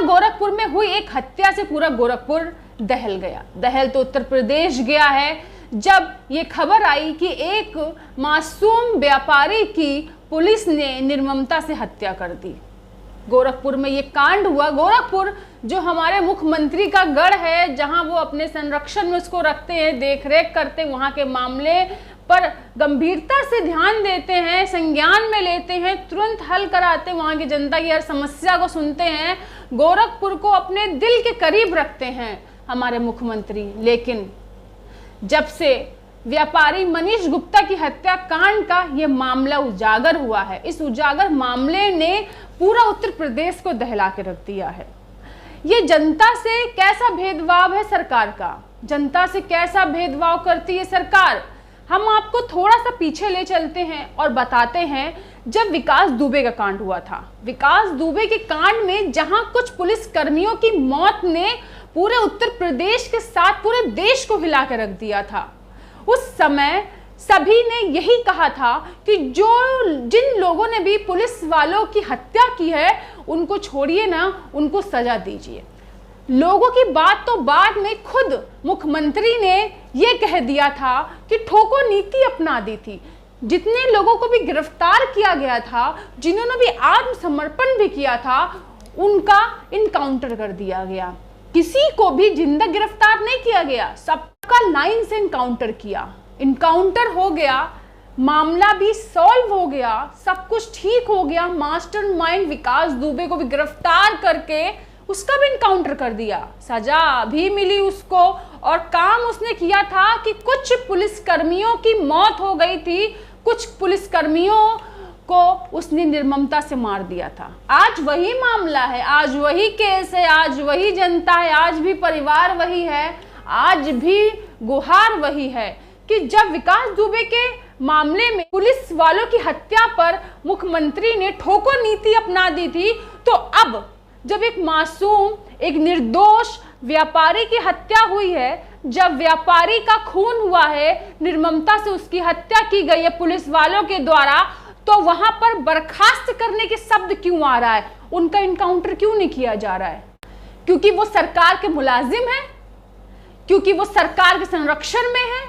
गोरखपुर में हुई एक हत्या से पूरा गोरखपुर दहल गया। दहल तो उत्तर प्रदेश गया है जब ये खबर आई कि एक मासूम व्यापारी की पुलिस ने निर्ममता से हत्या कर दी। गोरखपुर में ये कांड हुआ। गोरखपुर जो हमारे मुख्यमंत्री का गढ़ है, जहां वो अपने संरक्षण में उसको रखते हैं, देखरेख करते हैं, वहां के मामले पर गंभीरता से ध्यान देते हैं, संज्ञान में लेते हैं, तुरंत हल कराते हैं, वहां की जनता की हर समस्या को सुनते हैं, गोरखपुर को अपने दिल के करीब रखते हैं हमारे मुख्यमंत्री। लेकिन जब से व्यापारी मनीष गुप्ता की हत्या कांड का ये मामला उजागर हुआ है, इस उजागर मामले ने पूरा उत्तर प्रदेश को दहला के रख दिया है। ये जनता से कैसा भेदभाव है सरकार का, जनता से कैसा भेदभाव करती है सरकार। हम आपको थोड़ा सा पीछे ले चलते हैं और बताते हैं जब विकास दुबे का कांड हुआ था। विकास दुबे के कांड में जहां कुछ पुलिस कर्मियों की मौत ने पूरे उत्तर प्रदेश के साथ पूरे देश को हिला कर रख दिया था, उस समय सभी ने यही कहा था कि जिन लोगों ने भी पुलिस वालों की हत्या की है उनको छोड़िए ना, उनको सजा दीजिए। लोगों की बात तो बाद में खुद मुख्यमंत्री ने यह कह दिया था कि ठोको नीति अपना दी थी। जितने लोगों को भी गिरफ्तार किया गया था, जिन्होंने भी आत्मसमर्पण भी किया था, उनका इनकाउंटर कर दिया गया। किसी को भी जिंदा गिरफ्तार नहीं किया गया, सबका लाइन से इनकाउंटर किया। इनकाउंटर हो गया, मामला भी सॉल्व हो गया, सब कुछ ठीक हो गया। मास्टरमाइंड विकास दुबे को भी गिरफ्तार करके उसका भी इनकाउंटर कर दिया, सजा भी मिली उसको। और काम उसने किया था कि कुछ पुलिसकर्मियों की मौत हो गई थी, कुछ पुलिसकर्मियों को उसने निर्ममता से मार दिया था। आज वही मामला है, आज वही केस है, आज वही जनता है, आज भी परिवार वही है, आज भी गुहार वही है कि जब विकास दुबे के मामले में पुलिस वालों की हत्या पर मुख्यमंत्री ने ठोको नीति अपना दी थी, तो अब जब एक मासूम, एक निर्दोष व्यापारी की हत्या हुई है, जब व्यापारी का खून हुआ है, निर्ममता से उसकी हत्या की गई है पुलिस वालों के द्वारा, तो वहां पर बर्खास्त करने के शब्द क्यों आ रहा है? उनका इनकाउंटर क्यों नहीं किया जा रहा है? क्योंकि वो सरकार के मुलाजिम हैं, क्योंकि वो सरकार के संरक्षण में है,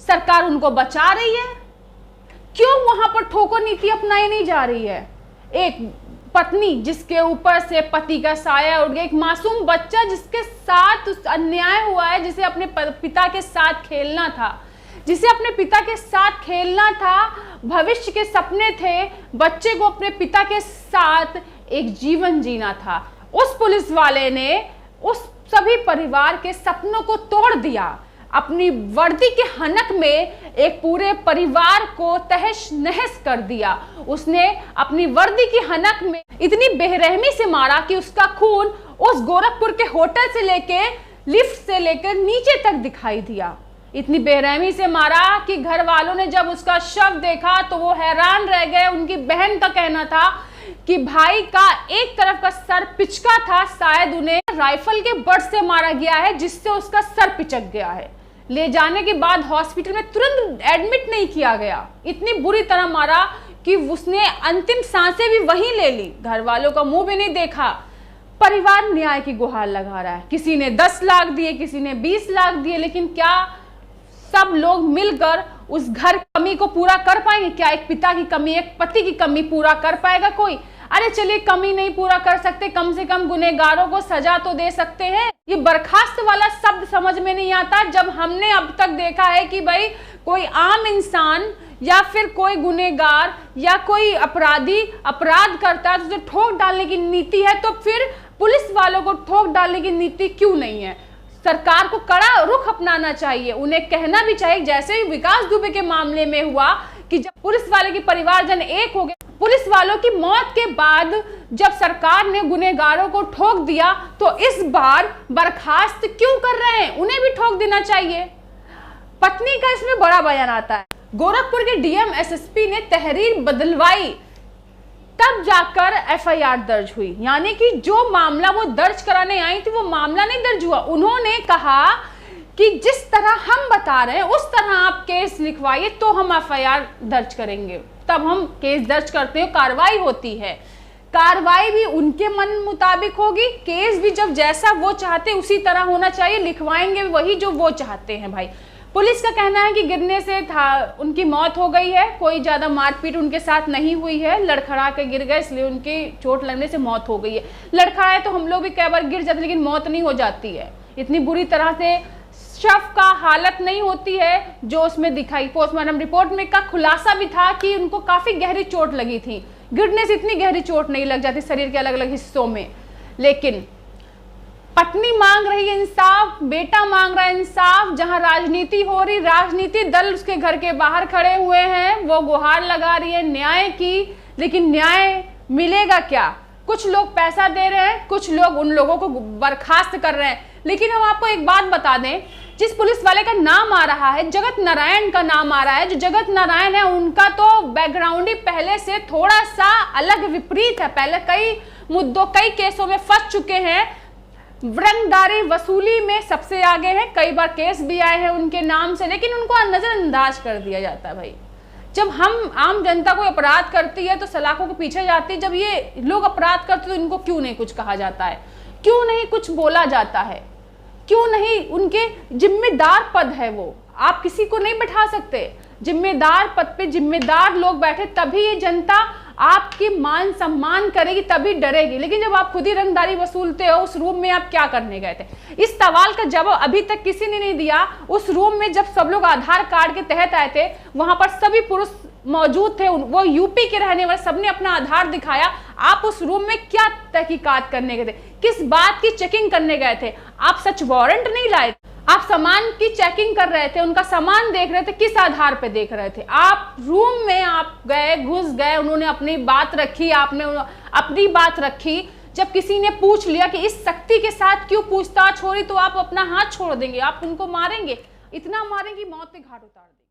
सरकार उनको बचा रही है। क्यों वहां पर ठोको नीति अपनाई नहीं जा रही है? एक पत्नी जिसके ऊपर से पति का साया उड़ गया, एक मासूम बच्चा जिसके साथ अन्याय हुआ है, जिसे अपने पिता के साथ खेलना था, जिसे अपने पिता के साथ खेलना था, भविष्य के सपने थे, बच्चे को अपने पिता के साथ एक जीवन जीना था। उस पुलिस वाले ने उस सभी परिवार के सपनों को तोड़ दिया। अपनी वर्दी के हनक में एक पूरे परिवार को तहस नहस कर दिया। उसने अपनी वर्दी की हनक में इतनी बेरहमी से मारा कि उसका खून उस गोरखपुर के होटल से लेके लिफ्ट से लेकर नीचे तक दिखाई दिया। इतनी बेरहमी से मारा कि घर वालों ने जब उसका शव देखा तो वो हैरान रह गए। उनकी बहन का कहना था कि भाई का एक तरफ का सर पिचका था, शायद उन्हें राइफल के बट से मारा गया है जिससे उसका सर पिचक गया है। ले जाने के बाद हॉस्पिटल में तुरंत एडमिट नहीं किया गया, इतनी बुरी तरह मारा कि उसने अंतिम सांसें भी वहीं ले ली, घर वालों का मुंह भी नहीं देखा। परिवार न्याय की गुहार लगा रहा है। किसी ने 10 लाख दिए, किसी ने 20 लाख दिए, लेकिन क्या सब लोग मिलकर उस घर की कमी को पूरा कर पाएंगे? क्या एक पिता की कमी, एक पति की कमी पूरा कर पाएगा कोई? अरे चलिए कमी नहीं पूरा कर सकते, कम से कम गुनहगारों को सजा तो दे सकते हैं। ये बर्खास्त वाला शब्द समझ में नहीं आता, जब हमने अब तक देखा है कि भाई कोई आम इंसान या फिर कोई गुनहगार या कोई अपराधी अपराध करता है तो उसे ठोक डालने की नीति है, तो फिर पुलिस वालों को ठोक डालने की नीति क्यों नहीं है? सरकार को कड़ा रुख अपनाना चाहिए, उन्हें कहना भी चाहिए, जैसे ही विकास दुबे के मामले में हुआ कि जब पुलिस वाले के परिवारजन एक हो गए, पुलिस वालों की मौत के बाद जब सरकार ने गुनहगारों को ठोक दिया, तो इस बार बर्खास्त क्यों कर रहे हैं? उन्हें भी ठोक देना चाहिए। पत्नी का इसमें बड़ा बयान आता है। गोरखपुर के डीएम एसएसपी ने तहरीर बदलवाई, तब जाकर एफआईआर दर्ज हुई। यानी कि जो मामला वो दर्ज कराने आई थी वो मामला नहीं दर्ज हुआ। उन्होंने कहा कि जिस तरह हम बता रहे हैं उस तरह आप केस लिखवाइए तो हम एफआईआर दर्ज करेंगे। तब हम केस दर्ज करते हैं, कार्रवाई होती है। कार्रवाई भी उनके मन मुताबिक होगी, केस भी जब जैसा वो चाहते उसी तरह होना चाहिए, लिखवाएंगे वही जो वो चाहते हैं। भाई पुलिस का कहना है कि गिरने से उनकी मौत हो गई है, कोई ज्यादा मारपीट उनके साथ नहीं हुई है, लड़खड़ा के गिर गए इसलिए उनकी चोट लगने से मौत हो गई है। लड़खड़ाए तो हम लोग भी कई बार गिर जाते लेकिन मौत नहीं हो जाती है, इतनी बुरी तरह से शव का हालत नहीं होती है जो उसमें दिखाई। पोस्टमार्टम रिपोर्ट में का खुलासा भी था कि उनको काफी गहरी चोट लगी थी, गिरने से इतनी गहरी चोट नहीं लग जाती शरीर के अलग अलग हिस्सों में। लेकिन पत्नी मांग रही है इंसाफ, बेटा मांग रहा है इंसाफ, जहां राजनीति हो रही, राजनीति दल उसके घर के बाहर खड़े हुए हैं, वो गुहार लगा रही है न्याय की, लेकिन न्याय मिलेगा क्या? कुछ लोग पैसा दे रहे हैं, कुछ लोग उन लोगों को बर्खास्त कर रहे हैं। लेकिन हम आपको एक बात बता दें, जिस पुलिस वाले का नाम आ रहा है, जगत नारायण का नाम आ रहा है, जो जगत नारायण है उनका तो बैकग्राउंड ही पहले से थोड़ा सा अलग विपरीत है। पहले कई मुद्दों, कई केसों में फंस चुके हैं, रंगदारी वसूली में सबसे आगे है, कई बार केस भी आए हैं उनके नाम से, लेकिन उनको नजरअंदाज कर दिया जाता है। भाई जब हम आम जनता कोई अपराध करती है तो सलाखों के पीछे जाती है, जब ये लोग अपराध करते तो इनको क्यों नहीं कुछ कहा जाता है, क्यों नहीं कुछ बोला जाता है, क्यों नहीं? उनके जिम्मेदार पद है वो, आप किसी को नहीं बैठा सकते। जिम्मेदार पद पे जिम्मेदार लोग बैठे तभी ये जनता आपकी मान सम्मान करेगी, तभी डरेगी। लेकिन जब आप खुद ही रंगदारी वसूलते हो, उस रूम में आप क्या करने गए थे? इस सवाल का जवाब अभी तक किसी ने नहीं दिया। उस रूम में जब सब लोग आधार कार्ड के तहत आए थे, वहां पर सभी पुरुष मौजूद थे, वो यूपी के रहने वाले, सबने अपना आधार दिखाया। आप उस रूम में क्या तहकीकात करने गए थे? किस बात की चेकिंग करने गए थे? आप सच वारंट नहीं लाए, आप सामान की चेकिंग कर रहे थे, उनका सामान देख रहे थे, किस आधार पे देख रहे थे? आप रूम में आप गए, घुस गए, उन्होंने अपनी बात रखी, आपने अपनी बात रखी। जब किसी ने पूछ लिया कि इस शक्ति के साथ क्यों पूछताछ हो रही, तो आप अपना हाथ छोड़ देंगे, आप उनको मारेंगे, इतना मारेंगे मौत के घाट उतार देंगे।